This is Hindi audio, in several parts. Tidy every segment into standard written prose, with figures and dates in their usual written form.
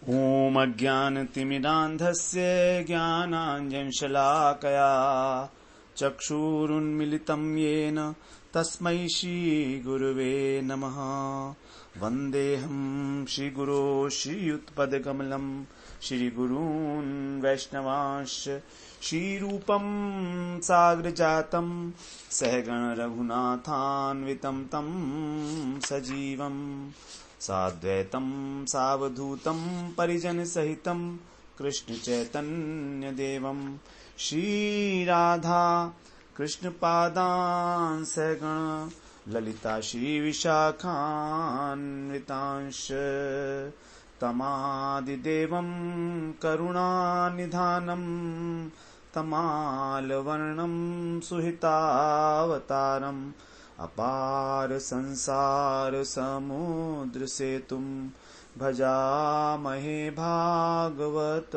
ॐ अज्ञानतिमिरान्धस्य ज्ञानाञ्जनशलाकया चक्षुरुन्मिलितं येन तस्मै श्रीगुरुवे नमः। वन्देऽहं श्रीगुरो श्रीयुतपदकमलं श्रीगुरून् वैष्णवांश्च श्रीरूपं साग्रजातं सहगण रघुनाथान्वितं तं सजीवम् साद्वैतं सावधूतं परिजनसहितं कृष्णचैतन्यदेवं श्रीराधा कृष्णपादान् सहगण ललिता श्रीविशाखान्वितांश्च तमादिदेवं करुणानिधानं तमालवर्णं सुहितावतारम् अपार संसार समुद्र सेतुं भजामहे भागवत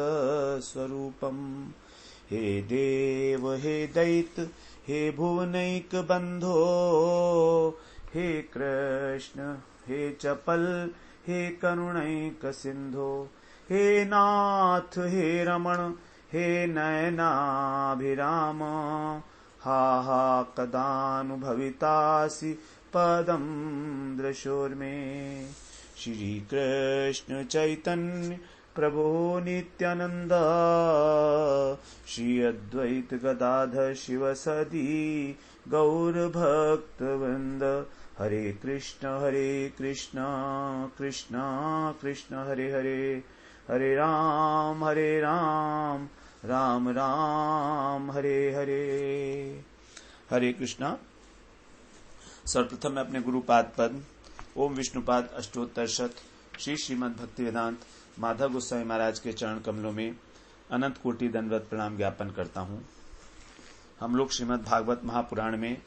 स्वरूपम्। हे देव हे दैत हे भुवनैक बंधो हे कृष्ण हे चपल हे करुणैक सिंधो हे नाथ हे रमण हे नयनाभिराम हा हा कदानुभवितासि पदं दृशोर्मे। श्री कृष्ण चैतन्य प्रभो नित्यानंद श्री अद्वैत गदाधर शिवसदी गौर भक्त वृंद। हरे कृष्ण कृष्ण कृष्ण हरे हरे, हरे राम राम राम हरे हरे। हरे कृष्णा। सर्वप्रथम मैं अपने गुरुपाद पद ओम विष्णुपाद अष्टोत्तर शत श्री श्रीमद् भक्तिवेदांत माधव गोस्वामी महाराज के चरण कमलों में अनंत कोटि दंडवत प्रणाम ज्ञापन करता हूँ। हम लोग श्रीमद् भागवत महापुराण में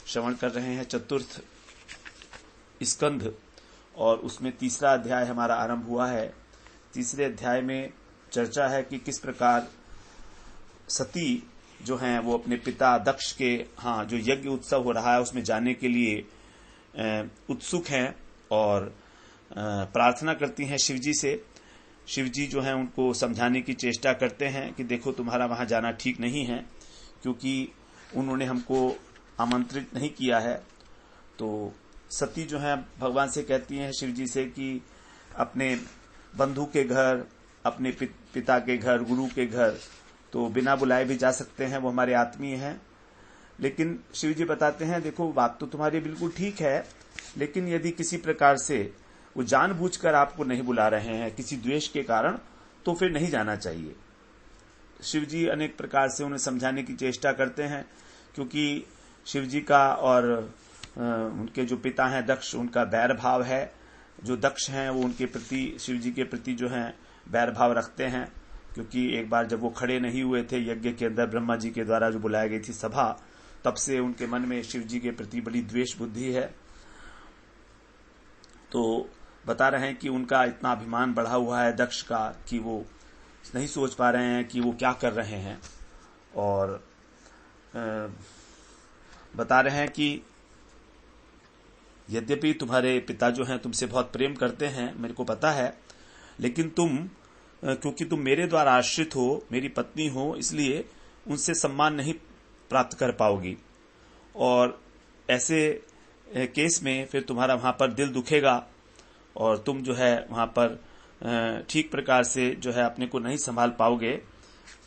श्रवण कर रहे हैं चतुर्थ स्कंध और उसमें तीसरा अध्याय हमारा आरंभ हुआ है। तीसरे अध्याय में चर्चा है कि किस प्रकार सती जो हैं वो अपने पिता दक्ष के जो यज्ञ उत्सव हो रहा है उसमें जाने के लिए उत्सुक हैं और प्रार्थना करती हैं शिवजी से। शिवजी जो हैं उनको समझाने की चेष्टा करते हैं कि देखो तुम्हारा वहां जाना ठीक नहीं है क्योंकि उन्होंने हमको आमंत्रित नहीं किया है। तो सती जो है भगवान से कहती हैं शिवजी से कि अपने बंधु के घर, अपने पिता के घर, गुरु के घर तो बिना बुलाए भी जा सकते हैं, वो हमारे आत्मीय हैं। लेकिन शिवजी बताते हैं देखो बात तो तुम्हारी बिल्कुल ठीक है, लेकिन यदि किसी प्रकार से वो जानबूझकर आपको नहीं बुला रहे हैं किसी द्वेष के कारण तो फिर नहीं जाना चाहिए। शिवजी अनेक प्रकार से उन्हें समझाने की चेष्टा करते हैं क्योंकि शिवजी का और उनके जो पिता हैं दक्ष उनका बैर भाव है। जो दक्ष हैं वो उनके प्रति शिवजी के प्रति जो है बैर भाव रखते हैं क्योंकि एक बार जब वो खड़े नहीं हुए थे यज्ञ के अंदर ब्रह्मा जी के द्वारा जो बुलाई गई थी सभा, तब से उनके मन में शिवजी के प्रति बड़ी द्वेष बुद्धि है। तो बता रहे हैं कि उनका इतना अभिमान बढ़ा हुआ है दक्ष का कि वो नहीं सोच पा रहे हैं कि वो क्या कर रहे हैं। और बता रहे हैं कि यद्यपि तुम्हारे पिता जो हैं तुमसे बहुत प्रेम करते हैं, मेरे को पता है, लेकिन क्योंकि तुम मेरे द्वारा आश्रित हो, मेरी पत्नी हो, इसलिए उनसे सम्मान नहीं प्राप्त कर पाओगी और ऐसे केस में फिर तुम्हारा वहां पर दिल दुखेगा और तुम जो है वहां पर ठीक प्रकार से जो है अपने को नहीं संभाल पाओगे।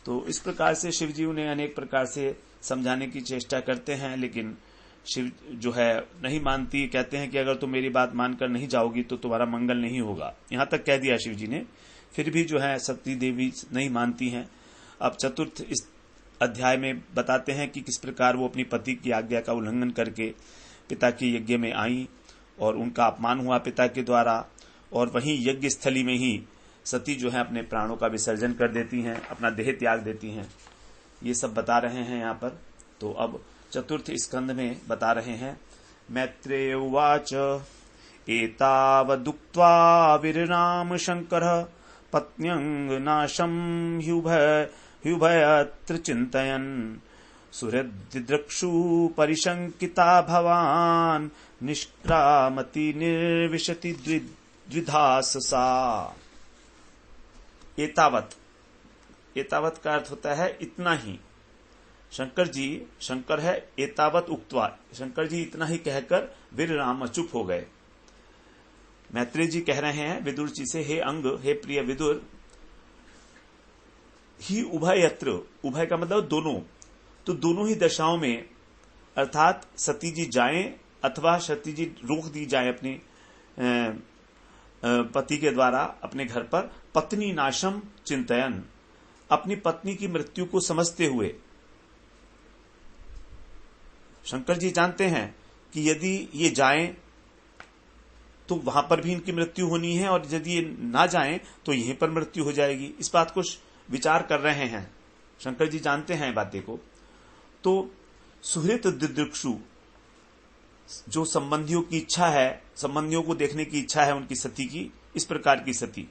तो इस प्रकार से शिवजी उन्हें अनेक प्रकार से समझाने की चेष्टा करते हैं, लेकिन शिव जो है नहीं मानती। कहते हैं कि अगर तुम मेरी बात मानकर नहीं जाओगी तो तुम्हारा मंगल नहीं होगा, यहां तक कह दिया शिवजी ने। फिर भी जो है सती देवी नहीं मानती हैं। अब चतुर्थ इस अध्याय में बताते हैं कि किस प्रकार वो अपनी पति की आज्ञा का उल्लंघन करके पिता के यज्ञ में आई और उनका अपमान हुआ पिता के द्वारा, और वहीं यज्ञ स्थली में ही सती जो है अपने प्राणों का विसर्जन कर देती हैं, अपना देह त्याग देती हैं। ये सब बता रहे हैं यहाँ पर। तो अब चतुर्थ स्कंध में बता रहे हैं। मैत्रेय उवाच एतावदुक्त्वा विरराम शंकरः पत्न्यंगनाशं ह्युभयत्र चिन्तयन् सुहृद्दिदृक्षु परिशंकिता भवान् निष्क्रामति निर्विशति द्विधास सा। एतावत, एतावत का अर्थ होता है इतना ही। शंकर है एतावत उक्त्वा, शंकर जी इतना ही कहकर विराम चुप हो गए। मैत्रेय जी कह रहे हैं विदुर जी से, हे अंग, हे प्रिय विदुर, ही उभयत्र, उभय का मतलब दोनों, तो दोनों ही दशाओं में, अर्थात सती जी जाएं अथवा सती जी रोक दी जाए अपने पति के द्वारा अपने घर पर, पत्नी नाशम चिंतयन, अपनी पत्नी की मृत्यु को समझते हुए। शंकर जी जानते हैं कि यदि ये जाएं तो वहां पर भी इनकी मृत्यु होनी है, और यदि ये ना जाएं तो यहीं पर मृत्यु हो जाएगी। इस बात को विचार कर रहे हैं, शंकर जी जानते हैं बातें को। तो सुहृत दिदृक्षु, जो संबंधियों की इच्छा है, संबंधियों को देखने की इच्छा है उनकी सती की, इस प्रकार की सती,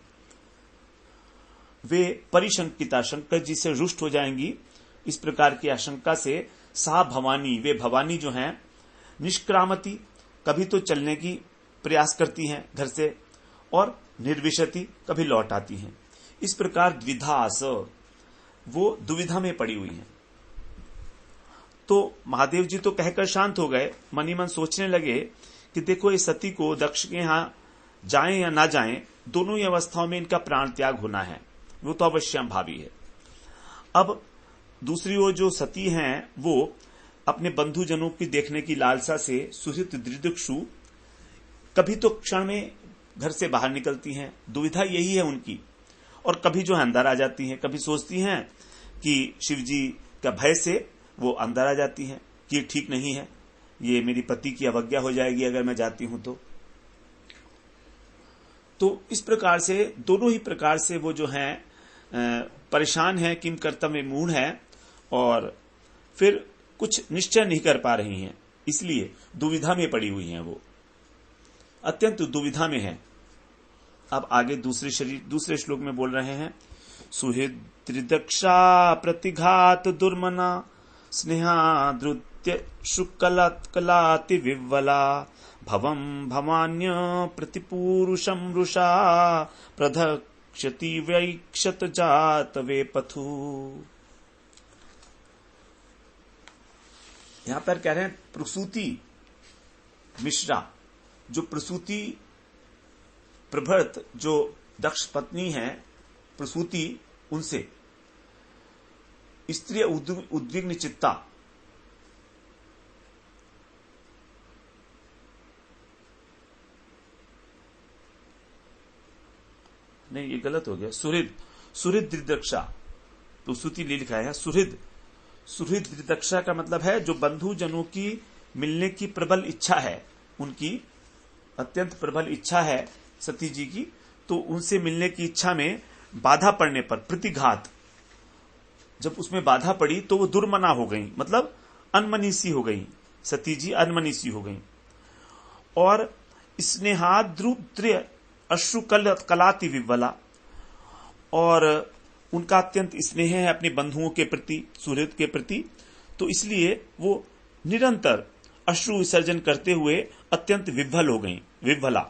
वे परिशंकिता, शंकर जी से रुष्ट हो जाएंगी। इस प्रकार की आशंका से सा भवानी, वे भवानी जो हैं, निष्क्रामती, कभी तो चलने की प्रयास करती हैं घर से, और निर्विशति, कभी लौट आती हैं। इस प्रकार द्विधास, वो दुविधा में पड़ी हुई हैं। तो महादेव जी तो कहकर शांत हो गए, मनी मन सोचने लगे कि देखो ये सती को दक्ष के यहां जाएं या ना जाएं, दोनों ही अवस्थाओं में इनका प्राण त्याग होना है, वो तो अवश्यम भावी है। अब दूसरी ओर जो सती हैं वो अपने बंधुजनों की देखने की लालसा से सुहृत दिदृक्षु, कभी तो क्षण में घर से बाहर निकलती हैं, दुविधा यही है उनकी, और कभी जो है अंदर आ जाती हैं, कभी सोचती हैं कि शिव जी का भय से वो अंदर आ जाती हैं कि ठीक नहीं है, ये मेरी पति की अवज्ञा हो जाएगी अगर मैं जाती हूं तो इस प्रकार से दोनों ही प्रकार से वो जो हैं परेशान है, किम कर्तव्य मूढ़ है, और फिर कुछ निश्चय नहीं कर पा रही हैं, इसलिए दुविधा में पड़ी हुई हैं, वो अत्यंत दुविधा में है। अब आगे दूसरे श्लोक में बोल रहे हैं, सुहृद्दक्षा प्रतिघात दुर्मना स्नेहाद्रुत्य शुक्लत्कलाति विव्वला भवम भवान्य प्रतिपूरुषम रुषा प्रधक्षति वैक्षत जात वे पथु। यहां पर कह रहे हैं प्रसूति मिश्रा, जो प्रसूति प्रभृत जो दक्ष पत्नी है प्रसूति, उनसे स्त्री उद्विग्न चित्ता, नहीं ये गलत हो गया, सुहृद दिदृक्षा, प्रसूति लिखा है सुहृद दिदृक्षा का मतलब है जो बंधु जनों की मिलने की प्रबल इच्छा है, उनकी अत्यंत प्रबल इच्छा है सती जी की, तो उनसे मिलने की इच्छा में बाधा पड़ने पर, प्रतिघात, जब उसमें बाधा पड़ी तो वो दुर्मना हो गई, मतलब अनमनीसी हो गई, सती जी अनमनीसी हो गई। और स्नेहाद्रुत्य अश्रु कलाति विव्वला, और उनका अत्यंत स्नेह है अपने बंधुओं के प्रति, सुहृद के प्रति, तो इसलिए वो निरंतर अश्रु विसर्जन करते हुए अत्यंत विह्वल हो गई, विह्वला।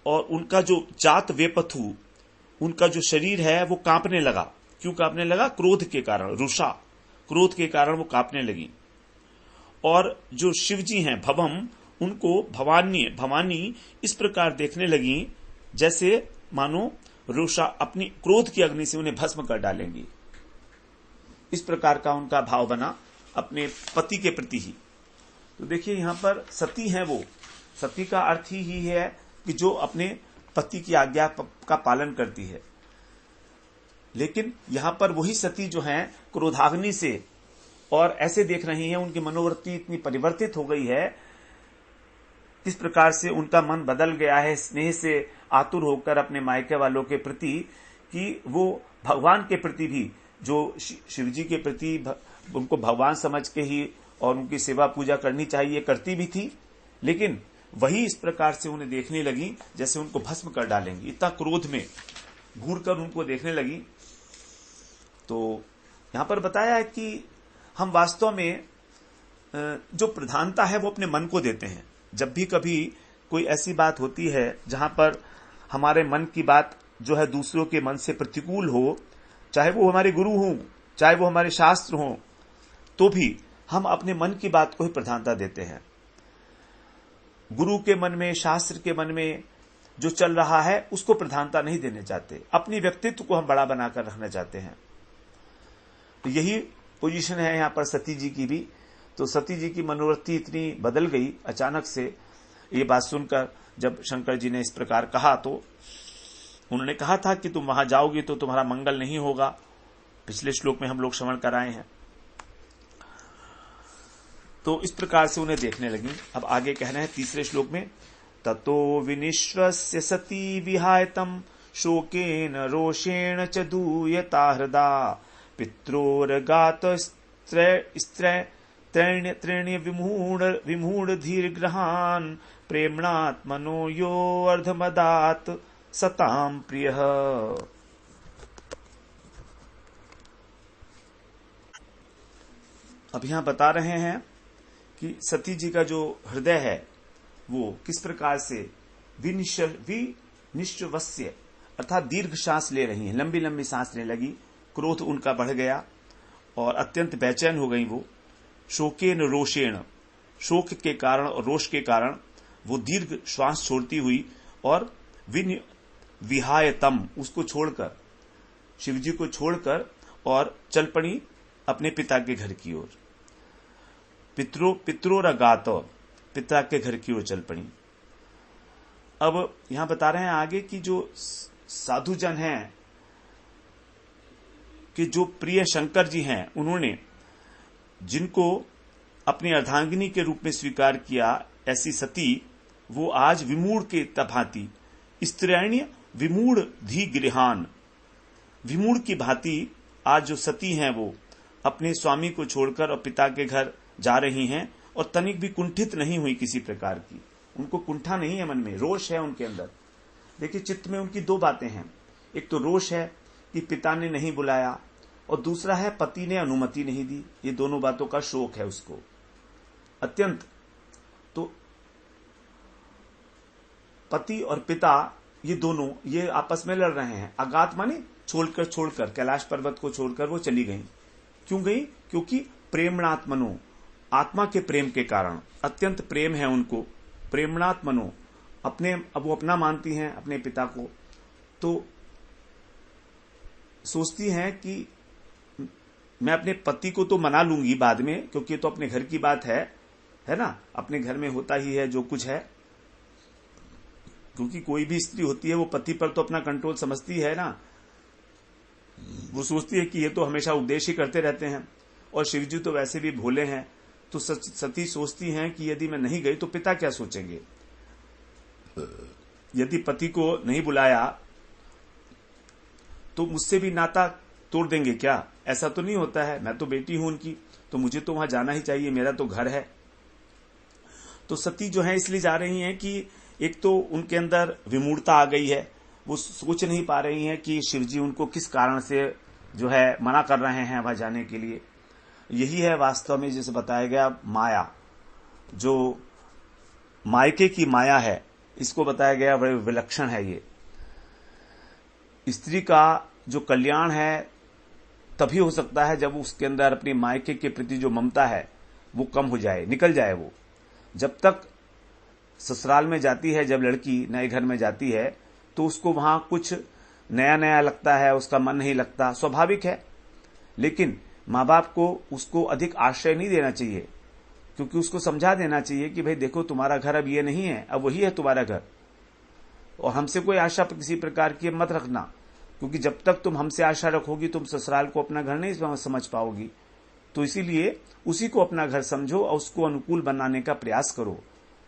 और उनका जो जात वेपथु, उनका जो शरीर है वो कांपने लगा। क्यों कांपने लगा? क्रोध के कारण, रुषा, क्रोध के कारण वो कांपने लगी। और जो शिवजी हैं भवम, उनको भवानी इस प्रकार देखने लगी जैसे मानो रुषा अपनी क्रोध की अग्नि से उन्हें भस्म कर डालेंगी। इस प्रकार का उनका भाव बना अपने पति के प्रति ही। तो देखिए यहां पर सती है, वो सती का अर्थ ही है कि जो अपने पति की आज्ञा का पालन करती है। लेकिन यहां पर वही सती जो है क्रोधाग्नि से और ऐसे देख रही है, उनकी मनोवृत्ति इतनी परिवर्तित हो गई है, इस प्रकार से उनका मन बदल गया है स्नेह से आतुर होकर अपने मायके वालों के प्रति, कि वो भगवान के प्रति भी, जो शिवजी के प्रति उनको भगवान समझ के ही और उनकी सेवा पूजा करनी चाहिए, करती भी थी, लेकिन वही इस प्रकार से उन्हें देखने लगी जैसे उनको भस्म कर डालेंगी। इतना क्रोध में घूर कर उनको देखने लगी। तो यहां पर बताया है कि हम वास्तव में जो प्रधानता है वो अपने मन को देते हैं। जब भी कभी कोई ऐसी बात होती है जहां पर हमारे मन की बात जो है दूसरों के मन से प्रतिकूल हो, चाहे वो हमारे गुरु हों, चाहे वो हमारे शास्त्र हों, तो भी हम अपने मन की बात को ही प्रधानता देते हैं। गुरु के मन में, शास्त्र के मन में जो चल रहा है उसको प्रधानता नहीं देने चाहते, अपनी व्यक्तित्व को हम बड़ा बनाकर रखना चाहते हैं। तो यही पोजीशन है यहां पर सती जी की भी। तो सती जी की मनोवृत्ति इतनी बदल गई अचानक से, ये बात सुनकर जब शंकर जी ने इस प्रकार कहा, तो उन्होंने कहा था कि तुम वहां जाओगी तो तुम्हारा मंगल नहीं होगा। पिछले श्लोक में हम लोग श्रवण कराए हैं। तो इस प्रकार से उन्हें देखने लगी। अब आगे कहना है तीसरे श्लोक में, ततो विनिश्वस्य सती विहायतम शोकेन रोषेण च दूयता हृदा पित्रोरगात त्रेण्य विमूढ़ धीर ग्रहान प्रेमणात्मनो यो अर्धमदात सताम प्रियः। अब यहां बता रहे हैं कि सती जी का जो हृदय है वो किस प्रकार से विनिश्वस्य अर्थात दीर्घ सांस ले रही है, लंबी लंबी सांस लेने लगी। क्रोध उनका बढ़ गया और अत्यंत बेचैन हो गई वो। शोकेन रोषेण, शोक के कारण और रोष के कारण वो दीर्घ श्वास छोड़ती हुई और विहायतम, उसको छोड़कर, शिवजी को छोड़कर और चल पड़ी अपने पिता के घर की ओर। पित्रोरगात, पिता के घर की ओर चल पड़ी। अब यहां बता रहे हैं आगे कि जो साधुजन हैं, कि जो प्रिय शंकर जी हैं, उन्होंने जिनको अपनी अर्धांगिनी के रूप में स्वीकार किया, ऐसी सती वो आज विमूढ़ के भांति, स्त्रैण्य विमूढ़ धी गृहान, विमूढ़ की भांति आज जो सती हैं वो अपने स्वामी को छोड़कर और पिता के घर जा रही हैं और तनिक भी कुंठित नहीं हुई किसी प्रकार की। उनको कुंठा नहीं है मन में, रोष है उनके अंदर। देखिए चित्त में उनकी दो बातें हैं, एक तो रोष है कि पिता ने नहीं बुलाया और दूसरा है पति ने अनुमति नहीं दी। ये दोनों बातों का शोक है उसको अत्यंत। तो पति और पिता ये दोनों ये आपस में लड़ रहे हैं। अगात माने छोड़कर कैलाश पर्वत को छोड़कर वो चली गई। क्यों गई? क्योंकि प्रेमणात्मनो, आत्मा के प्रेम के कारण, अत्यंत प्रेम है उनको। प्रेमणात्मनो, अपने, अब वो अपना मानती हैं अपने पिता को, तो सोचती हैं कि मैं अपने पति को तो मना लूंगी बाद में, क्योंकि ये तो अपने घर की बात है ना, अपने घर में होता ही है जो कुछ है। क्योंकि कोई भी स्त्री होती है वो पति पर तो अपना कंट्रोल समझती है ना। वो सोचती है कि ये तो हमेशा उपदेश ही करते रहते हैं और शिवजी तो वैसे भी भोले हैं। तो सती सोचती हैं कि यदि मैं नहीं गई तो पिता क्या सोचेंगे, यदि पति को नहीं बुलाया तो मुझसे भी नाता तोड़ देंगे क्या? ऐसा तो नहीं होता है, मैं तो बेटी हूं उनकी, तो मुझे तो वहां जाना ही चाहिए, मेरा तो घर है। तो सती जो है इसलिए जा रही हैं कि एक तो उनके अंदर विमूढ़ता आ गई है, वो सोच नहीं पा रही हैं कि शिवजी उनको किस कारण से जो है मना कर रहे हैं वहां जाने के लिए। यही है वास्तव में जैसे बताया गया माया, जो मायके की माया है, इसको बताया गया बड़े विलक्षण है। ये स्त्री का जो कल्याण है तभी हो सकता है जब उसके अंदर अपनी मायके के प्रति जो ममता है वो कम हो जाए, निकल जाए। वो जब तक ससुराल में जाती है, जब लड़की नए घर में जाती है तो उसको वहां कुछ नया नया लगता है, उसका मन नहीं लगता, स्वाभाविक है। लेकिन माँ बाप को उसको अधिक आश्रय नहीं देना चाहिए, क्योंकि उसको समझा देना चाहिए कि भाई देखो तुम्हारा घर अब ये नहीं है, अब वही है तुम्हारा घर, और हमसे कोई आशा किसी प्रकार की मत रखना, क्योंकि जब तक तुम हमसे आशा रखोगी तुम ससुराल को अपना घर नहीं समझ पाओगी। तो इसीलिए उसी को अपना घर समझो और उसको अनुकूल बनाने का प्रयास करो।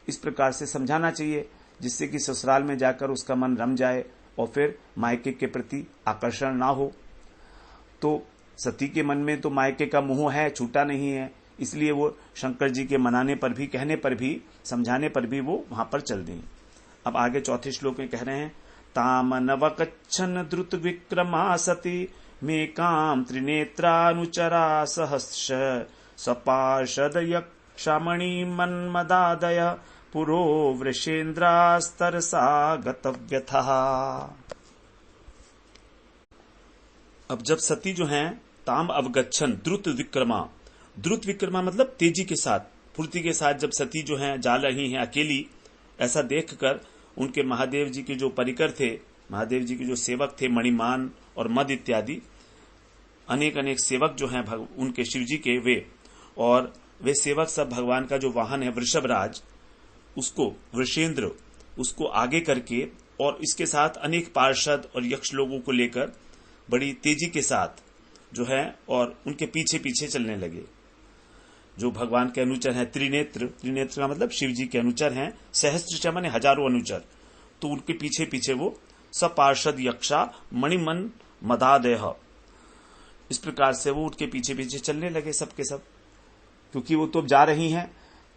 इस प्रकार से समझाना चाहिए, जिससे कि ससुराल में जाकर उसका मन रम जाए और फिर मायके के प्रति आकर्षण ना हो। तो सती के मन में तो मायके का मोह है, छूटा नहीं है, इसलिए वो शंकर जी के मनाने पर भी, कहने पर भी, समझाने पर भी वो वहां पर चल दी। अब आगे चौथे श्लोक में कह रहे हैं, ताम नवकच्छन द्रुत विक्रमा सती मेकाम त्रिनेत्रानुचरा सहस्र सपार्षद यक्षमणि मन्मदादय पुरो वृषेन्द्रास्तरसा गतव्यथः। अब जब सती जो हैं ताम अवगच्छन द्रुत विक्रमा मतलब तेजी के साथ, फुर्ती के साथ जब सती जो हैं जा रही हैं अकेली, ऐसा देखकर उनके महादेव जी के जो परिकर थे, महादेव जी के जो सेवक थे, मणिमान और मद इत्यादि अनेक सेवक जो हैं उनके शिव जी के, वे सेवक सब भगवान का जो वाहन है वृषभराज, उसको वृषेंद्र उसको आगे करके और इसके साथ अनेक पार्षद और यक्ष लोगों को लेकर बड़ी तेजी के साथ जो है और उनके पीछे पीछे चलने लगे। जो भगवान के अनुचर हैं, त्रिनेत्र का मतलब शिव जी के अनुचर हैं, सहस्त्र माने हजारों अनुचर, तो उनके पीछे पीछे वो सब पार्षद यक्षा मणिमन मदादेह, इस प्रकार से वो उनके पीछे पीछे चलने लगे सबके सब। क्योंकि वो तो जा रही हैं,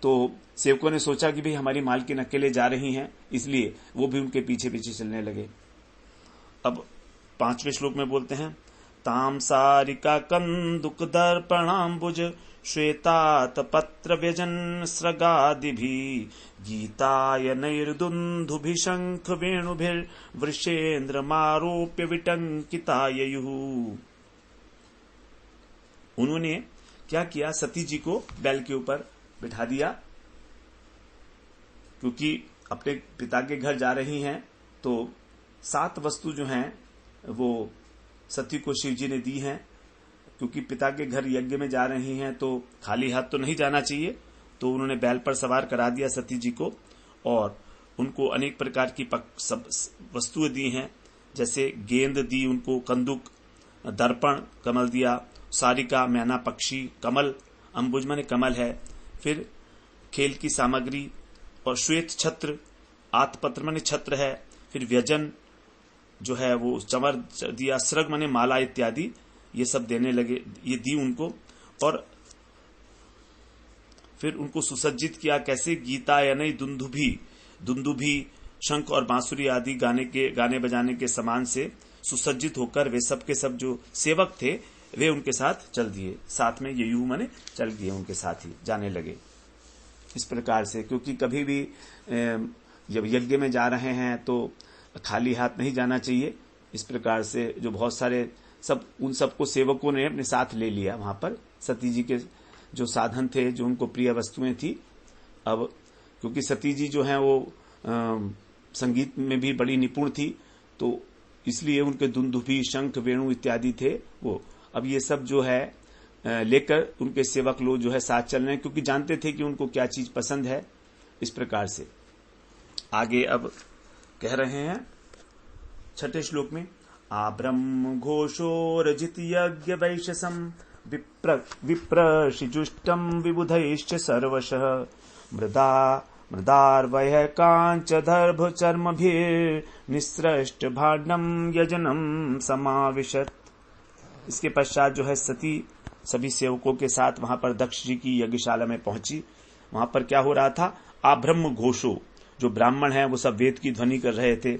तो सेवकों ने सोचा कि भाई हमारी मालकिन अकेले जा रही हैं, इसलिए वो भी उनके पीछे पीछे चलने लगे। अब 5वें श्लोक में बोलते हैं, ताम सारिका कंदुक दर्पणाम्बुज श्वेतात पत्र व्यजन स्रगादिभि गीताय नैर्दुन्दुभि शंख वेणुभिर वृषेन्द्र मारोप्य विटंकिताययुः। उन्होंने क्या किया, सती जी को बैल के ऊपर बिठा दिया, क्योंकि अपने पिता के घर जा रही हैं, तो 7 वस्तु जो हैं वो सती को शिव जी ने दी हैं। क्योंकि पिता के घर यज्ञ में जा रही हैं तो खाली हाथ तो नहीं जाना चाहिए, तो उन्होंने बैल पर सवार करा दिया सती जी को और उनको अनेक प्रकार की वस्तुएं दी हैं, जैसे गेंद दी उनको, कंदुक, दर्पण कमल दिया, सारिका मैना पक्षी, कमल अंबुज माने कमल है, फिर खेल की सामग्री और श्वेत छत्र, आतपत्र माने छत्र है, फिर व्यजन जो है वो चमर दिया, स्रग माने माला इत्यादि, ये सब देने लगे, ये दी उनको। और फिर उनको सुसज्जित किया कैसे, गीता यानी दुंदुभी शंख और बांसुरी आदि गाने बजाने के समान से सुसज्जित होकर वे सब के सब जो सेवक थे वे उनके साथ चल दिए, साथ में ययू माने चल दिए, उनके साथ ही जाने लगे। इस प्रकार से, क्योंकि कभी भी जब यज्ञ में जा रहे हैं तो खाली हाथ नहीं जाना चाहिए। इस प्रकार से जो बहुत सारे उन सबको सेवकों ने अपने साथ ले लिया वहां पर, सती जी के जो साधन थे, जो उनको प्रिय वस्तुएं थी। अब क्योंकि सती जी जो हैं वो संगीत में भी बड़ी निपुण थी, तो इसलिए उनके दुंदुभी शंख वेणु इत्यादि थे वो। अब ये सब जो है लेकर उनके सेवक लोग जो है साथ चल रहे हैं, क्योंकि जानते थे कि उनको क्या चीज पसंद है। इस प्रकार से आगे अब कह रहे हैं 6ठे श्लोक में, आब्रह्म घोषोरजित यज्ञ वैशसम विप्रशिजुष्टम विबुधैश्च सर्वशः मृदार्वय कांच दर्भ चर्मभिर्निसृष्ट भाण्डम यजनम समाविशत। इसके पश्चात जो है सती सभी सेवकों के साथ वहां पर दक्ष जी की यज्ञशाला में पहुंची। वहां पर क्या हो रहा था, आब्रह्म घोषो, जो ब्राह्मण हैं वो सब वेद की ध्वनि कर रहे थे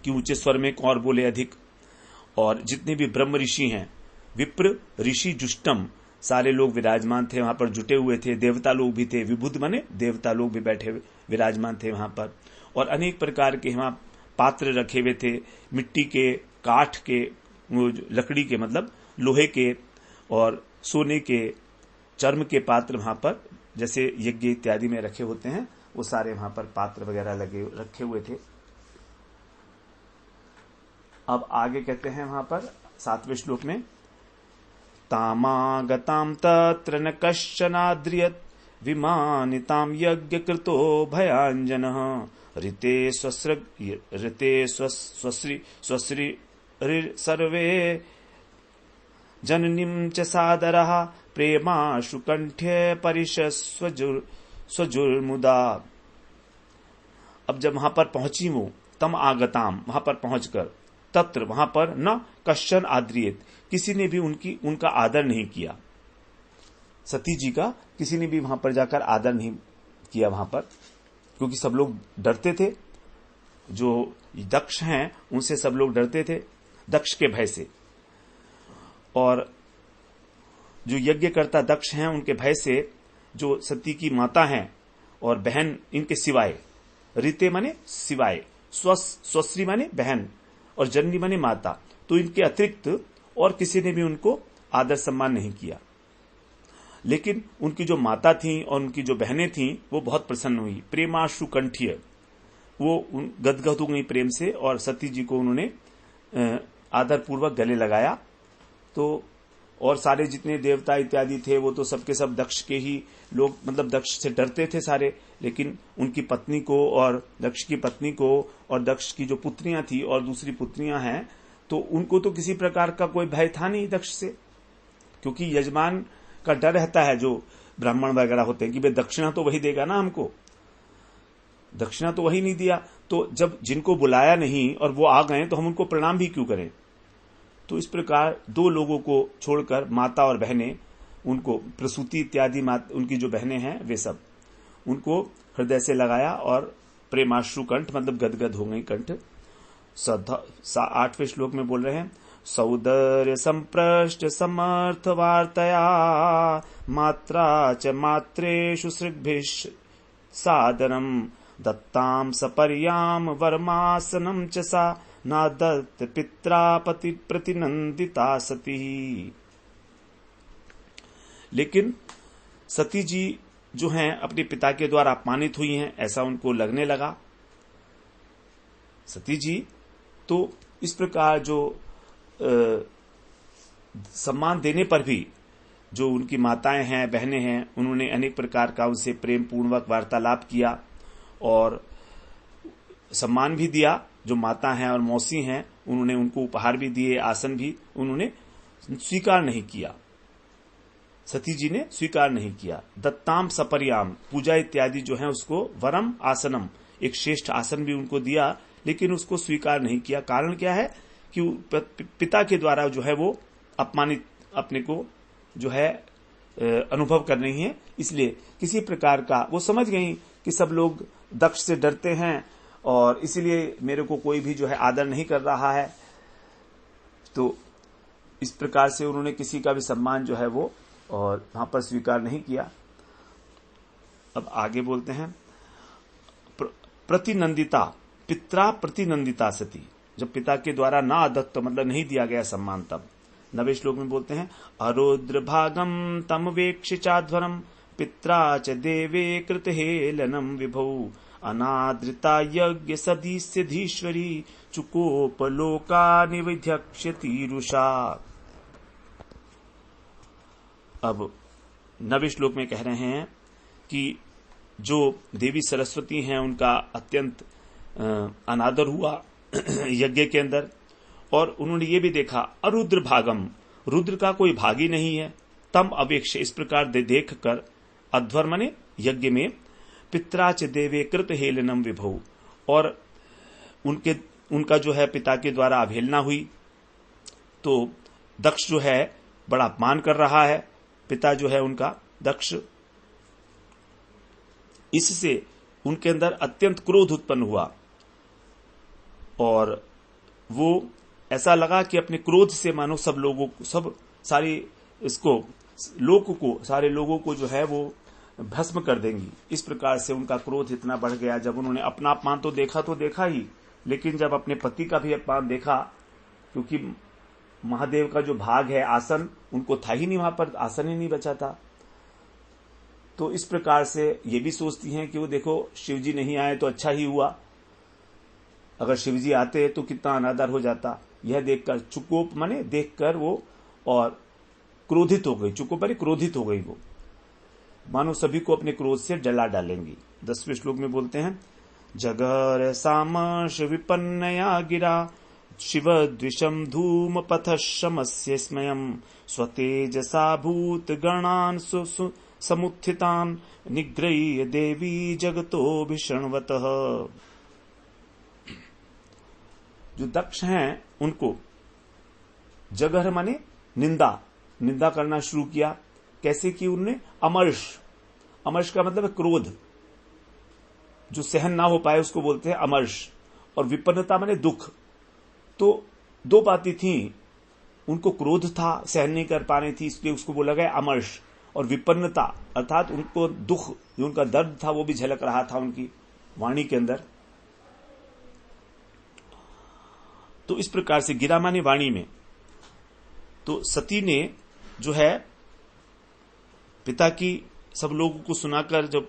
कि ऊंचे स्वर में कौन बोले अधिक। और जितने भी ब्रह्म ऋषि हैं, विप्र ऋषि जुष्टम, सारे लोग विराजमान थे वहां पर, जुटे हुए थे। देवता लोग भी थे, विबुध माने देवता लोग भी बैठे विराजमान थे वहां पर। और अनेक प्रकार के वहां पात्र रखे हुए थे, मिट्टी के, काठ के, लकड़ी के मतलब लोहे के और सोने के, चर्म के पात्र वहां पर जैसे यज्ञ इत्यादि में रखे होते हैं, वो सारे वहां पर पात्र वगैरह रखे हुए थे। अब आगे कहते हैं वहां पर 7वें श्लोक में, तामागताम तत्र न कश्चनाद्रियत विमानिताम यज्ञ कृतो भयांजनः ऋते स्वश्री सर्वे जननीं च सादरः प्रेमाशु कंठ्य स्वजुर्मुदा। अब जब वहां पर पहुंची वो, तम आगताम, वहां पर पहुंचकर, तत्र वहां पर न कश्चन आद्रियत, किसी ने भी उनका आदर नहीं किया। सती जी का किसी ने भी वहां पर जाकर आदर नहीं किया वहां पर, क्योंकि सब लोग डरते थे। जो दक्ष हैं उनसे सब लोग डरते थे, दक्ष के भय से। और जो यज्ञ करता दक्ष हैं उनके भय से जो सती की माता हैं और बहन इनके सिवाय, रीते माने सिवाय, स्वश्री माने बहन और जननी माने माता, तो इनके अतिरिक्त और किसी ने भी उनको आदर सम्मान नहीं किया। लेकिन उनकी जो माता थी और उनकी जो बहनें थीं वो बहुत प्रसन्न हुई, प्रेमाश्रु कंठीय, वो गदगद हो गई प्रेम से और सती जी को उन्होंने आदर पूर्वक गले लगाया। तो और सारे जितने देवता इत्यादि थे वो तो सबके सब दक्ष के ही लोग, मतलब दक्ष से डरते थे सारे, लेकिन उनकी पत्नी को और दक्ष की पत्नी को और दक्ष की जो पुत्रियां थी और दूसरी पुत्रियां हैं, तो उनको तो किसी प्रकार का कोई भय था नहीं दक्ष से, क्योंकि यजमान का डर रहता है जो ब्राह्मण वगैरह होते हैं कि भाई दक्षिणा तो वही देगा ना हमको, दक्षिणा तो वही नहीं दिया, तो जब जिनको बुलाया नहीं और वो आ गए तो हम उनको प्रणाम भी क्यों करें। तो इस प्रकार दो लोगों को छोड़कर माता और बहनें, उनको प्रसूति इत्यादि उनकी जो बहनें हैं वे सब, उनको हृदय से लगाया और प्रेमाश्रु कंठ मतलब गदगद हो गई कंठ। 8वें श्लोक में बोल रहे हैं, सौदर्य संप्रष्ट समर्थ वार्तया मात्रा च मात्रेषु सृग्भिः सादरम दत्ताम सपर्याम वर्मासनम च सा नादत्त पित्रा पति प्रतिनंदिता सती। लेकिन सती जी जो हैं अपने पिता के द्वारा अपमानित हुई हैं ऐसा उनको लगने लगा। सती जी तो इस प्रकार जो सम्मान देने पर भी जो उनकी माताएं हैं बहनें हैं उन्होंने अनेक प्रकार का उनसे प्रेम पूर्वक वार्तालाप किया और सम्मान भी दिया। जो माता हैं और मौसी हैं उन्होंने उनको उपहार भी दिए, आसन भी उन्होंने स्वीकार नहीं किया, सती जी ने स्वीकार नहीं किया। दत्ताम सपर्याम पूजा इत्यादि जो है उसको वरम आसनम एक श्रेष्ठ आसन भी उनको दिया, लेकिन उसको स्वीकार नहीं किया। कारण क्या है कि पिता के द्वारा जो है वो अपमानित अपने को जो है अनुभव कर रही है, इसलिए किसी प्रकार का वो समझ गई कि सब लोग दक्ष से डरते हैं और इसीलिए मेरे को कोई भी जो है आदर नहीं कर रहा है, तो इस प्रकार से उन्होंने किसी का भी सम्मान जो है वो और वहां पर स्वीकार नहीं किया। अब आगे बोलते हैं, प्रतिनंदिता पित्रा प्रतिनंदिता सती, जब पिता के द्वारा ना आदत्त मतलब नहीं दिया गया सम्मान तब 9वें श्लोक में बोलते हैं, अरुद्र भागम तम वेक्ष चाध्वरम पित्रा च देवे कृत हेलनम विभौ अनादृता यज्ञ सदीस्यधीश्वरी चुकोपलोका निविध्यक्ष्यति रुषा। अब 9वें श्लोक में कह रहे हैं कि जो देवी सरस्वती हैं उनका अत्यंत अनादर हुआ यज्ञ के अंदर, और उन्होंने ये भी देखा अरुद्र भागम, रुद्र का कोई भागी नहीं है, तम अवेक्ष इस प्रकार देख कर अध्वर मने यज्ञ में पित्राच देवे कृत हेलनम विभौ, और उनका जो है पिता के द्वारा अवहेलना हुई, तो दक्ष जो है बड़ा अपमान कर रहा है, पिता जो है उनका दक्ष, इससे उनके अंदर अत्यंत क्रोध उत्पन्न हुआ और वो ऐसा लगा कि अपने क्रोध से मानो सब लोगों को सारे लोगों को जो है वो भस्म कर देंगी। इस प्रकार से उनका क्रोध इतना बढ़ गया। जब उन्होंने अपना अपमान तो देखा ही, लेकिन जब अपने पति का भी अपमान देखा, क्योंकि महादेव का जो भाग है आसन उनको था ही नहीं, वहां पर आसन ही नहीं बचा था, तो इस प्रकार से ये भी सोचती हैं कि वो देखो शिवजी नहीं आए तो अच्छा ही हुआ, अगर शिवजी आते तो कितना अनादर हो जाता। यह देखकर चुकोप माने देखकर वो और क्रोधित हो गई, चुकोप माने क्रोधित हो गई, वो मानो सभी को अपने क्रोध से जला डालेंगी। 10वें श्लोक में बोलते हैं, जगर सामश विपन्नया गिरा शिवद्विषम धूम पथ शमस्य स्मयम् स्वतेजसा भूत गणान् समुत्थितान् निग्रह्य देवी जगतो भीषणवतः। जो दक्ष हैं उनको जगह माने निंदा करना शुरू किया। कैसे कि उन्होंने अमर्ष का मतलब है क्रोध, जो सहन ना हो पाए उसको बोलते हैं अमर्ष, और विपन्नता माने दुख। तो दो बातें थी, उनको क्रोध था, सहन नहीं कर पा रही थी, इसलिए उसको बोला गया अमर्ष, और विपन्नता अर्थात उनको दुख, जो उनका दर्द था वो भी झलक रहा था उनकी वाणी के अंदर। तो इस प्रकार से गिरा माने वाणी में, तो सती ने जो है पिता की सब लोगों को सुनाकर जब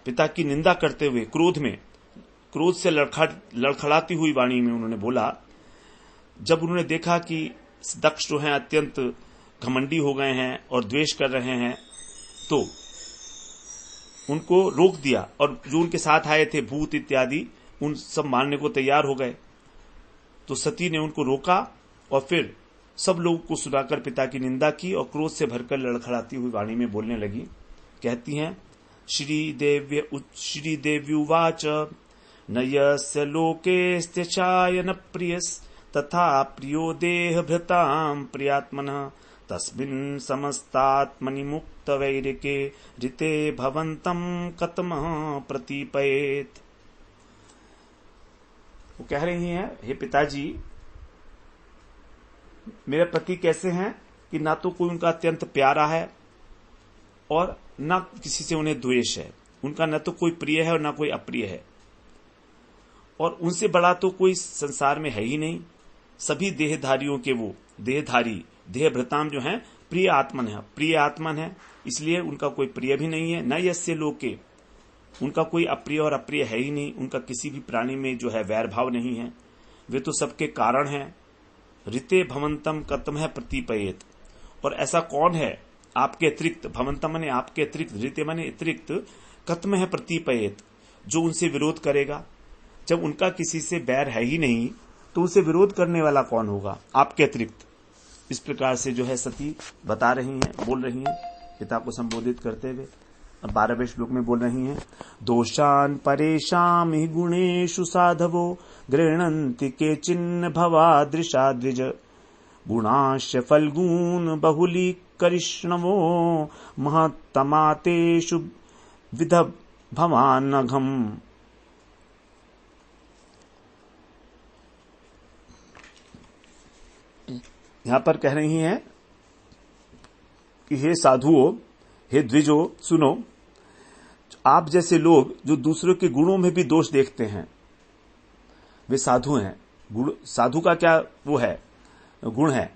पिता की निंदा करते हुए क्रोध से लड़खड़ाती हुई वाणी में उन्होंने बोला, जब उन्होंने देखा कि दक्ष जो हैं अत्यंत घमंडी हो गए हैं और द्वेष कर रहे हैं, तो उनको रोक दिया और जो उनके साथ आए थे भूत इत्यादि उन सब मारने को तैयार हो गए। तो सती ने उनको रोका और फिर सब लोगों को सुनाकर पिता की निंदा की और क्रोध से भरकर लड़खड़ाती हुई वाणी में बोलने लगी। कहती हैं, श्री देव्युवाच न यस्य लोकेस्त्य चायन प्रियस तथा प्रियो देह भृतां प्रियात्मनः तस्मिन् समस्तात्मनि मुक्त वैरिके ऋते भवन्तं कतमः प्रतीपयेत्। वो कह रही हैं, हे पिताजी, मेरे पति कैसे हैं कि ना तो कोई उनका अत्यंत प्यारा है और ना किसी से उन्हें द्वेष है, उनका न तो कोई प्रिय है और ना कोई अप्रिय है, और उनसे बड़ा तो कोई संसार में है ही नहीं। सभी देहधारियों के वो देहधारी देह भृताम जो हैं प्रिय आत्मन है, इसलिए उनका कोई प्रिय भी नहीं है। न यस्य लोके, उनका कोई अप्रिय और अप्रिय है ही नहीं, उनका किसी भी प्राणी में जो है वैर भाव नहीं है, वे तो सबके कारण हैं। ऋते भवंतम कतम है प्रतीपयेत, और ऐसा कौन है आपके अतिरिक्त, भवंतम माने आपके अतिरिक्त, ऋते माने अतिरिक्त, कतम है प्रतीपयेत, जो उनसे विरोध करेगा। जब उनका किसी से बैर है ही नहीं तो उनसे विरोध करने वाला कौन होगा आपके अतिरिक्त। इस प्रकार से जो है सती बता रही हैं, बोल रही हैं पिता को संबोधित करते हुए। 12वें श्लोक में बोल रही हैं, दोषान परेशाम हि गुणेषु साधवो गृह्णन्ति केचिन्न भवादृशा द्विज गुणाश्च फल्गून बहुली करिष्णवो महत्तमातेषु विध भवानघम। यहां पर कह रही हैं कि हे साधुओं, हे द्विजो, सुनो, आप जैसे लोग जो दूसरों के गुणों में भी दोष देखते हैं वे साधु हैं। साधु का क्या वो है गुण है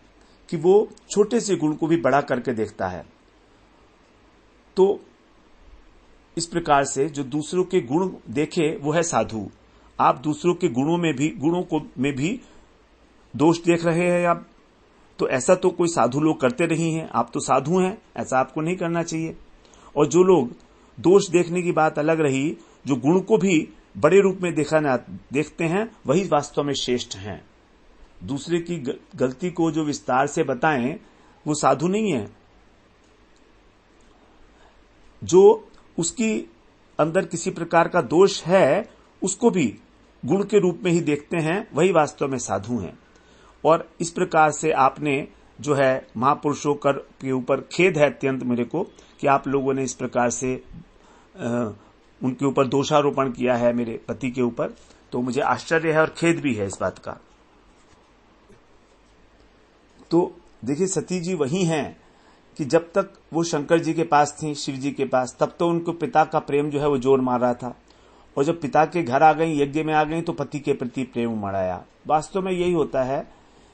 कि वो छोटे से गुण को भी बड़ा करके देखता है। तो इस प्रकार से जो दूसरों के गुण देखे वो है साधु। आप दूसरों के गुणों में भी दोष देख रहे हैं आप, तो ऐसा तो कोई साधु लोग करते नहीं हैं। आप तो साधु हैं, ऐसा आपको नहीं करना चाहिए। और जो लोग दोष देखने की बात अलग रही, जो गुण को भी बड़े रूप में देखते हैं, वही वास्तव में श्रेष्ठ हैं। दूसरे की गलती को जो विस्तार से बताएं वो साधु नहीं है। जो उसकी अंदर किसी प्रकार का दोष है उसको भी गुण के रूप में ही देखते हैं, वही वास्तव में साधु हैं। और इस प्रकार से आपने जो है महापुरुषों के ऊपर खेद है अत्यंत मेरे को कि आप लोगों ने इस प्रकार से उनके ऊपर दोषारोपण किया है मेरे पति के ऊपर। तो मुझे आश्चर्य है और खेद भी है इस बात का। तो देखिए, सती जी वही हैं कि जब तक वो शंकर जी के पास थी, शिव जी के पास, तब तो उनको पिता का प्रेम जो है वो जोर मार रहा था, और जब पिता के घर आ गई, यज्ञ में आ गई, तो पति के प्रति प्रेम उमड़ आया। वास्तव में यही होता है।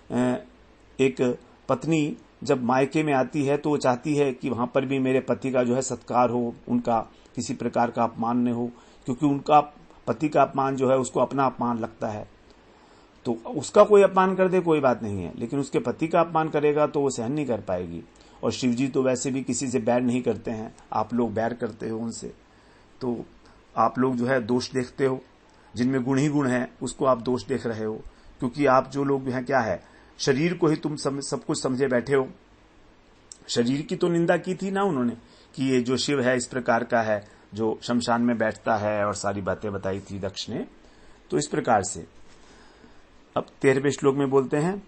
एक पत्नी जब मायके में आती है तो वो चाहती है कि वहां पर भी मेरे पति का जो है सत्कार हो, उनका किसी प्रकार का अपमान न हो, क्योंकि उनका पति का अपमान जो है उसको अपना अपमान लगता है। तो उसका कोई अपमान कर दे कोई बात नहीं है, लेकिन उसके पति का अपमान करेगा तो वो सहन नहीं कर पाएगी। और शिव जी तो वैसे भी किसी से बैर नहीं करते हैं, आप लोग बैर करते हो उनसे। तो आप लोग जो है दोष देखते हो, जिनमें गुण ही गुण है उसको आप दोष देख रहे हो, क्योंकि आप जो लोग हैं क्या है, शरीर को ही तुम सब कुछ समझे बैठे हो। शरीर की तो निंदा की थी ना उन्होंने कि ये जो शिव है इस प्रकार का है, जो शमशान में बैठता है, और सारी बातें बताई थी दक्ष ने। तो इस प्रकार से अब 13वें श्लोक में बोलते हैं,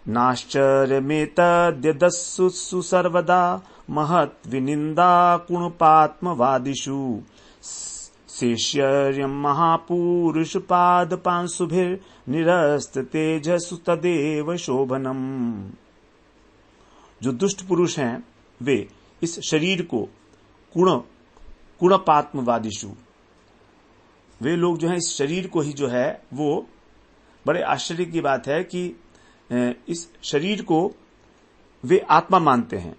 नाश्चर्य में तद्यदस्सु सर्वदा महत् विनिंदा कुणपात्मवादिषु शेष्यर्यं महापुरुष पाद पांशुभिर निरस्त तेजसु तदेव शोभनम। जो दुष्ट पुरुष हैं वे इस शरीर को कुणपात्मवादिषु, वे लोग जो है इस शरीर को ही जो है वो, बड़े आश्चर्य की बात है कि इस शरीर को वे आत्मा मानते हैं।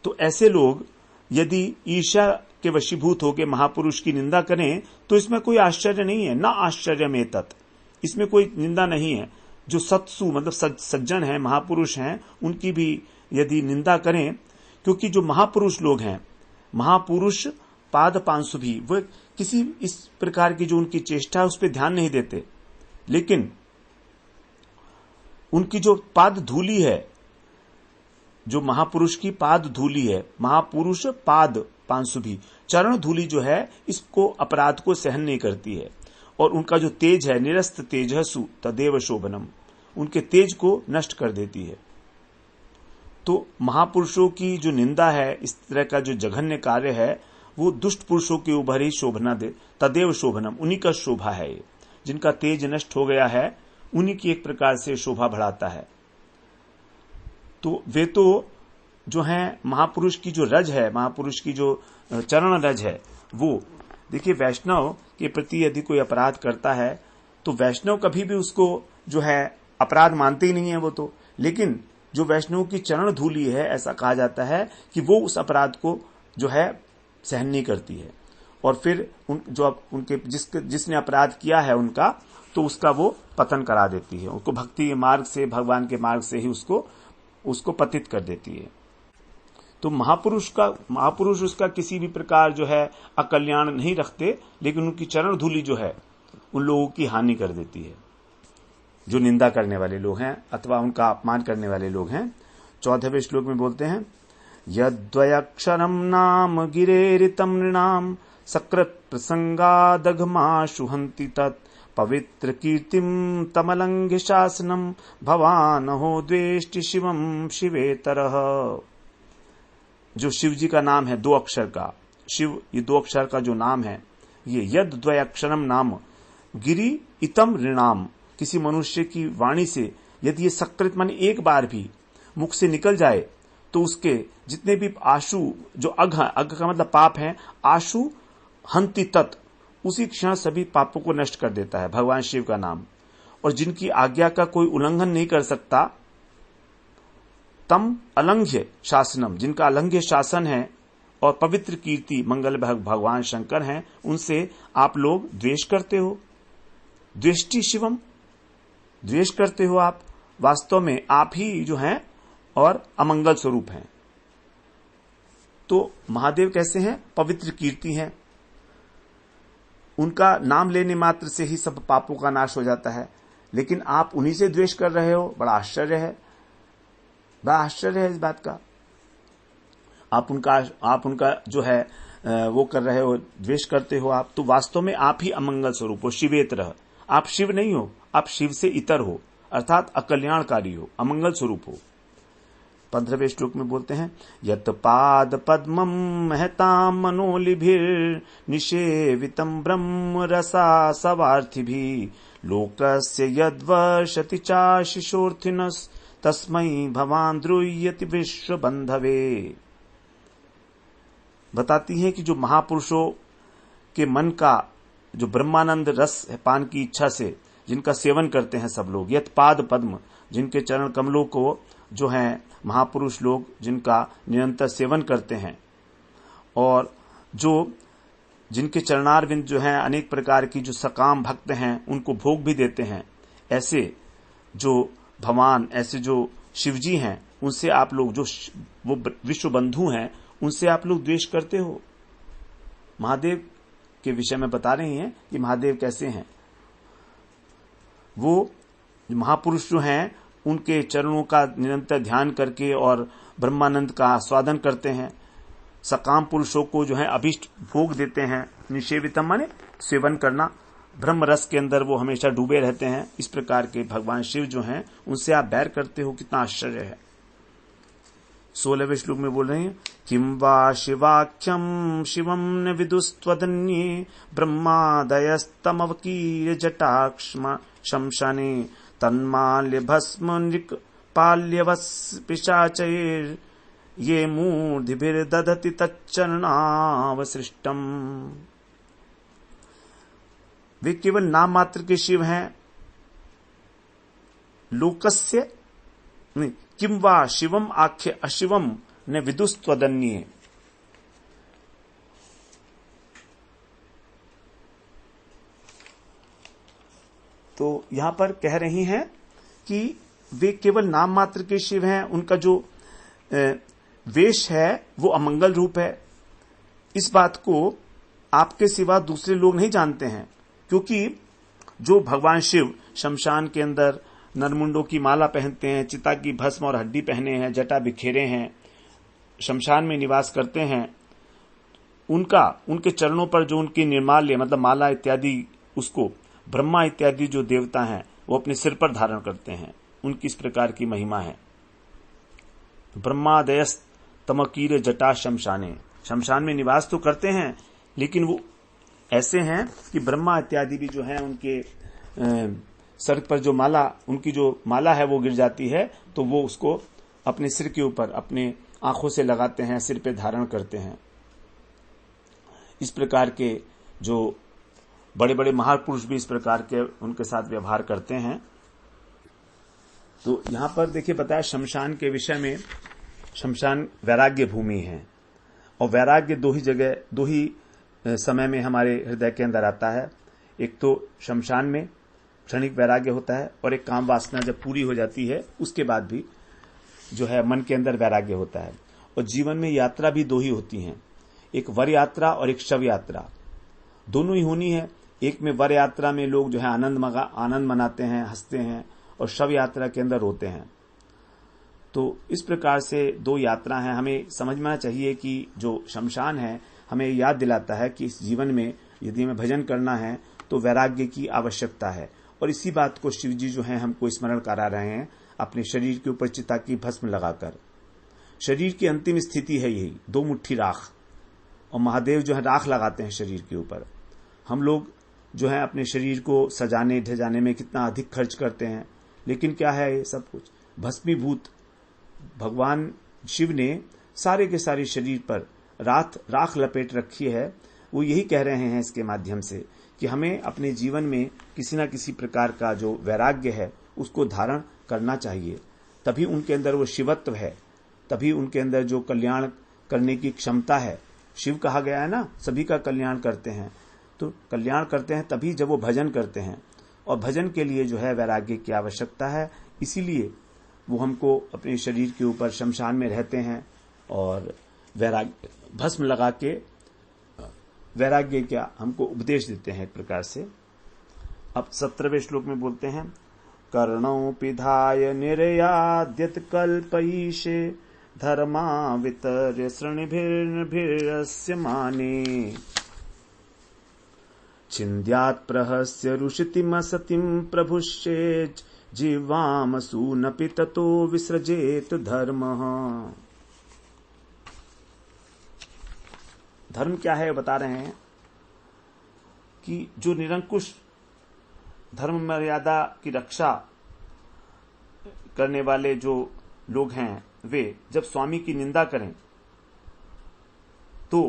तो ऐसे लोग यदि ईर्ष्या के वशीभूत होकर महापुरुष की निंदा करें तो इसमें कोई आश्चर्य नहीं है। ना आश्चर्य में तत्, इसमें कोई निंदा नहीं है। जो सत्सु मतलब सज्जन हैं, महापुरुष हैं, उनकी भी यदि निंदा करें, क्योंकि जो महापुरुष लोग हैं, महापुरुष पाद पांसु भी, वो किसी इस प्रकार की जो उनकी चेष्टा है उस पर ध्यान नहीं देते, लेकिन उनकी जो पाद धूली है, जो महापुरुष की पाद धूली है, महापुरुष पाद पांसु भी, चरण धूली जो है, इसको अपराध को सहन नहीं करती है। और उनका जो तेज है, निरस्त तेजसु तदेव शोभनम, उनके तेज को नष्ट कर देती है। तो महापुरुषों की जो निंदा है, इस तरह का जो जघन्य कार्य है, वो दुष्ट पुरुषों के ऊपर ही शोभना दे, तदेव शोभनम, उन्हीं का शोभा है। जिनका तेज नष्ट हो गया है उन्हीं की एक प्रकार से शोभा बढ़ाता है। तो वे तो जो है महापुरुष की जो रज है, महापुरुष की जो चरण रज है, वो देखिए, वैष्णव के प्रति यदि कोई अपराध करता है तो वैष्णव कभी भी उसको जो है अपराध मानते ही नहीं है वो तो, लेकिन जो वैष्णव की चरण धूली है, ऐसा कहा जाता है कि वो उस अपराध को जो है सहन नहीं करती है, और फिर उनके जिसने अपराध किया है उनका, तो उसका वो पतन करा देती है, उनको भक्ति के मार्ग से, भगवान के मार्ग से ही उसको पतित कर देती है। तो महापुरुष उसका किसी भी प्रकार जो है अकल्याण नहीं रखते, लेकिन उनकी चरण धूली जो है उन लोगों की हानि कर देती है, जो निंदा करने वाले लोग हैं अथवा उनका अपमान करने वाले लोग हैं। 14वें श्लोक में बोलते हैं, यद्वयक्षरम नाम गिरेरितम नृणाम सकृत प्रसंगादघमाशु हन्ति तत् पवित्र कीर्तिम तमलंघ्य शासनम भवान हो द्वेष्टि शिवम शिवेतरः। जो शिव जी का नाम है, 2 अक्षर का शिव, ये 2 अक्षर का जो नाम है, ये यद द्वयक्षरम नाम गिरि इतम ऋणाम, किसी मनुष्य की वाणी से यदि ये सकृत माने एक बार भी मुख से निकल जाए तो उसके जितने भी आशु, जो अघ का मतलब पाप है, आशु हन्ति तत्, उसी क्षण सभी पापों को नष्ट कर देता है भगवान शिव का नाम। और जिनकी आज्ञा का कोई उल्लंघन नहीं कर सकता, तम अलंघ्य शासनम, जिनका अलंघ्य शासन है, और पवित्र कीर्ति मंगल भगवान शंकर हैं, उनसे आप लोग द्वेष करते हो। द्वेष्टि शिवम, द्वेष करते हो आप, वास्तव में आप ही जो हैं और अमंगल स्वरूप हैं। तो महादेव कैसे हैं? पवित्र कीर्ति हैं, उनका नाम लेने मात्र से ही सब पापों का नाश हो जाता है, लेकिन आप उन्हीं से द्वेष कर रहे हो। बड़ा आश्चर्य है, बड़ा आश्चर्य है इस बात का। आप उनका जो है वो कर रहे हो, द्वेष करते हो आप, तो वास्तव में आप ही अमंगल स्वरूप हो, शिवेतर। आप शिव नहीं हो, आप शिव से इतर हो, अर्थात अकल्याणकारी हो, अमंगल स्वरूप हो। 15वें श्लोक में बोलते हैं, यत पाद पद्मम महताम मनोलिभिर निषेवितम ब्रह्म रसा सवार्थिभिः लोकस्य यद्वर्षति चाशिशोर्थिनस् तस्मै भवान द्रुह्यति विश्व बंधवे। बताती है कि जो महापुरुषों के मन का जो ब्रह्मानंद रस है, पान की इच्छा से जिनका सेवन करते हैं सब लोग, यत पाद पद्म, जिनके चरण कमलों को जो हैं महापुरुष लोग जिनका निरंतर सेवन करते हैं, और जो जिनके चरणारविंद जो हैं अनेक प्रकार की जो सकाम भक्त हैं उनको भोग भी देते हैं, ऐसे जो भगवान, ऐसे जो शिवजी हैं, उनसे आप लोग, जो वो विश्व बंधु हैं, उनसे आप लोग द्वेष करते हो। महादेव के विषय में बता रही हैं कि महादेव कैसे हैं। वो महापुरुष जो हैं उनके चरणों का निरंतर ध्यान करके और ब्रह्मानंद का आस्वादन करते हैं, सकाम पुरुषों को जो है अभिष्ट भोग देते हैं। निषेवितम माने सेवन करना, ब्रह्म रस के अंदर वो हमेशा डूबे रहते हैं। इस प्रकार के भगवान शिव जो हैं उनसे आप बैर करते हो, कितना आश्चर्य है। 16वें श्लोक में बोल रहे हैं, किम वा शिवाख्यम शिवम न विदुस्त्वदन्ये ब्रह्मादयस्तमवकीर्य जटाक्ष्म शमशाने तन्माल्य भस्म पाल्यवस् पिशाचैर् ये मूर्धिभिर्दधति तच्चरणावसृष्टम्। वे केवल नाम मात्र के शिव हैं। लोकस्य किम वा शिवम आख्य अशिवम न विदुस्त्वदन्ये। तो यहां पर कह रही हैं कि वे केवल नाम मात्र के शिव हैं। उनका जो वेश है वो अमंगल रूप है। इस बात को आपके सिवा दूसरे लोग नहीं जानते हैं, क्योंकि जो भगवान शिव शमशान के अंदर नरमुंडों की माला पहनते हैं, चिता की भस्म और हड्डी पहने हैं, जटा बिखेरे हैं, शमशान में निवास करते हैं, उनके चरणों पर जो उनकी निर्माल्य मतलब माला इत्यादि, उसको ब्रह्मा इत्यादि जो देवता हैं वो अपने सिर पर धारण करते हैं। उनकी इस प्रकार की महिमा है। ब्रह्मादयस तमकीर जटा शमशाने, शमशान में निवास तो करते हैं लेकिन वो ऐसे हैं कि ब्रह्मा इत्यादि भी जो है उनके सर पर जो माला, उनकी जो माला है वो गिर जाती है तो वो उसको अपने सिर के ऊपर अपने आंखों से लगाते हैं, सिर पे धारण करते हैं। इस प्रकार के जो बड़े बड़े महापुरुष भी इस प्रकार के उनके साथ व्यवहार करते हैं। तो यहां पर देखिए बताया शमशान के विषय में, शमशान वैराग्य भूमि है और वैराग्य दो ही समय में हमारे हृदय के अंदर आता है। एक तो शमशान में क्षणिक वैराग्य होता है और एक काम वासना जब पूरी हो जाती है उसके बाद भी जो है मन के अंदर वैराग्य होता है। और जीवन में यात्रा भी दो ही होती हैं, एक वर यात्रा और एक शव यात्रा, दोनों ही होनी है। एक में वर यात्रा में लोग जो है आनंद मनाते हैं, हंसते हैं, और शव यात्रा के अंदर रोते हैं। तो इस प्रकार से दो यात्रा हैं। हमें समझना चाहिए कि जो शमशान है हमें याद दिलाता है कि इस जीवन में यदि हमें भजन करना है तो वैराग्य की आवश्यकता है। और इसी बात को शिव जी जो है हमको स्मरण करा रहे हैं अपने शरीर के ऊपर चिता की भस्म लगाकर। शरीर की अंतिम स्थिति है यही, दो मुट्ठी राख, और महादेव जो है राख लगाते हैं शरीर के ऊपर। हम लोग जो है अपने शरीर को सजाने ढजाने में कितना अधिक खर्च करते हैं, लेकिन क्या है ये सब कुछ भस्मीभूत। भगवान शिव ने सारे के सारे शरीर पर राख लपेट रखी है। वो यही कह रहे हैं इसके माध्यम से कि हमें अपने जीवन में किसी न किसी प्रकार का जो वैराग्य है उसको धारण करना चाहिए। तभी उनके अंदर वो शिवत्व है, तभी उनके अंदर जो कल्याण करने की क्षमता है। शिव कहा गया है ना, सभी का कल्याण करते हैं। तो कल्याण करते हैं तभी जब वो भजन करते हैं, और भजन के लिए जो है वैराग्य की आवश्यकता है। इसीलिए वो हमको अपने शरीर के ऊपर शमशान में रहते हैं और वैराग्य भस्म लगा के वैराग्य क्या हमको उपदेश देते हैं एक प्रकार से। अब 17वें श्लोक में बोलते हैं, कर्णौ पिधाय निर्याद्यत कल्पयिषे धर्मा वितर्य श्रृणिभिर्नभिरस्य माने छिन्द्यात् प्रहस्य रुषितिमसतिं प्रभुश्चेत् जीवामसूनपि ततो विसृजेत धर्मः। धर्म क्या है बता रहे हैं कि जो निरंकुश धर्म मर्यादा की रक्षा करने वाले जो लोग हैं वे जब स्वामी की निंदा करें तो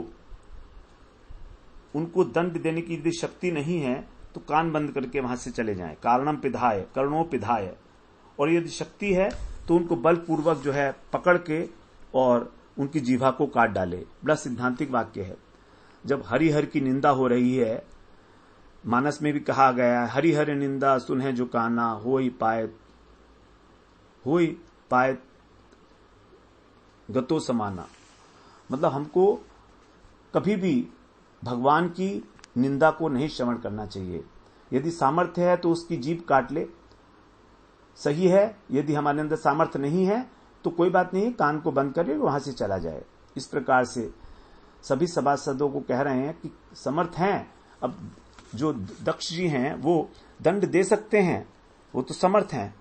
उनको दंड देने की यदि शक्ति नहीं है तो कान बंद करके वहां से चले जाएं। कारणम पिधाय, कर्णों पिधाय। और यदि शक्ति है तो उनको बलपूर्वक जो है पकड़ के और उनकी जीवा को काट डाले। बड़ा सिद्धांतिक वाक्य है। जब हरिहर की निंदा हो रही है, मानस में भी कहा गया है, हरिहर निंदा सुने जो काना होई पाए गतो समाना। मतलब हमको कभी भी भगवान की निंदा को नहीं श्रवण करना चाहिए। यदि सामर्थ्य है तो उसकी जीभ काट ले, सही है। यदि हमारे अंदर सामर्थ्य नहीं है तो कोई बात नहीं, कान को बंद करके वहां से चला जाए। इस प्रकार से सभी सभासदों को कह रहे हैं कि समर्थ हैं। अब जो दक्ष जी हैं वो दंड दे सकते हैं, वो तो समर्थ हैं।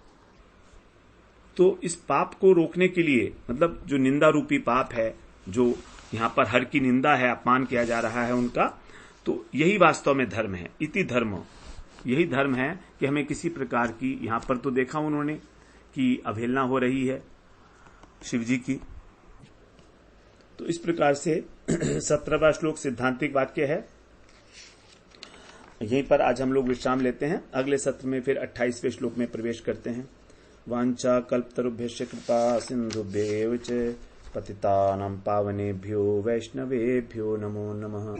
तो इस पाप को रोकने के लिए, मतलब जो निंदा रूपी पाप है, जो यहां पर हर की निंदा है, अपमान किया जा रहा है उनका, तो यही वास्तव में धर्म है। इति धर्म, यही धर्म है कि हमें किसी प्रकार की, यहां पर तो देखा उन्होंने की अवहेलना हो रही है, शिव जी की। तो इस प्रकार से 17वां श्लोक सिद्धांतिक वाक्य है। यहीं पर आज हम लोग विश्राम लेते हैं। अगले सत्र में फिर 28वें श्लोक में प्रवेश करते हैं। वांछा कल्पतरुभ्यश्च कृपा सिंधुभ्येव च पतितानां पावनेभ्यो वैष्णवेभ्यो नमो नमः।